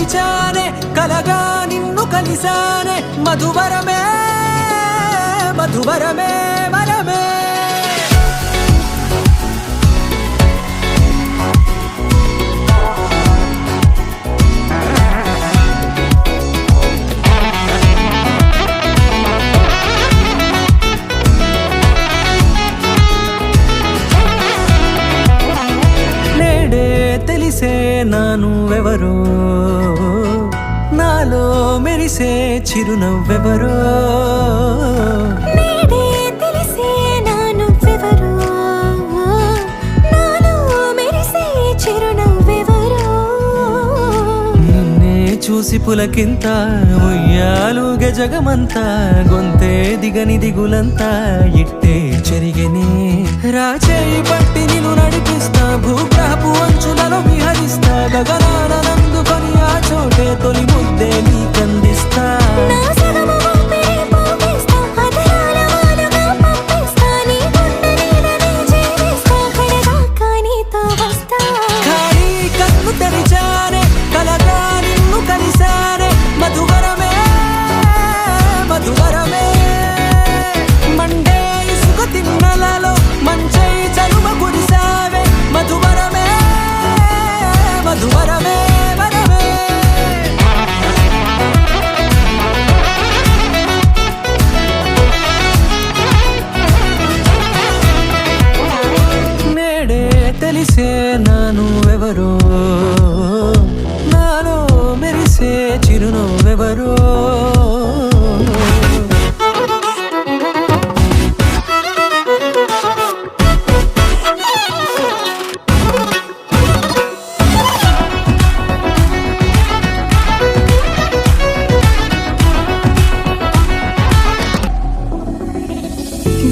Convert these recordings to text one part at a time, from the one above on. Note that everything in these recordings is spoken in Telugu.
మరిచానే కలగా నిన్ను కలిసానే మధువరమే మధువరమే వరమే తెలిసే నానువెవరో నాలో మెరిసే చిరునవ్వెవరో నేడే తెలిసే నానువెవరో నాలో మెరిసే చిరునవ్వెవరో నిన్నే చూసి పులకింత ఉయ్యాలుగే జగమంతా గొంతే దిగని దిగులంతా ఇట్టే చెరిగెనే రాచేయి పట్టి నిన్ను నడిపిస్తా భూగ్రహపు అంచులలో విహరిస్తా గగనాన నందుకొని ఆ చోటే తొలి ముద్దే నీకందిస్తా ఖాళీ కన్ను తెరిచానే కలగా నిన్ను కలిసానే మధువరమే మధువరమే మండే ఇసుక తిన్నలలో మంచై చలువ కురిసావే మధువరమే మధువరమే వరమే నేడే తెలిసే నానువెవరో నాలో మెరిసే చిరునవ్వెవరో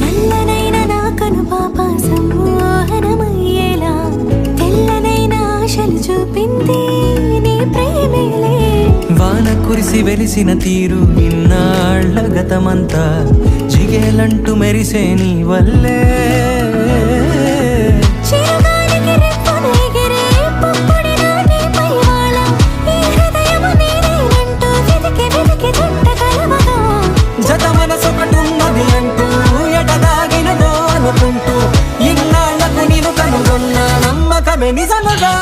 నల్లనైన నా కనుపాప సమ్మోహనమయ్యేలా తెల్లనైన ఆశలు చూపింది నీ ప్రేమేలే వాన కురిసి వెలిసిన తీరు ఇన్నాళ్ల గతమంతా జిగేలంటూ మెరిసే నీ వల్లే చిరుగాలికి రెప్పను ఎగిరే పుప్పొడిన నీ పైవాళ ఈ హృదయము నీదేనంటూ వెతికి వెతికి జంట కలవగా జత మనసొకటున్నది అంటూ ఎటదాగినదో అనుకుంటూ ఇన్నాళ్లకు నేను కనుగొన్న నమ్మకమే నిజముగా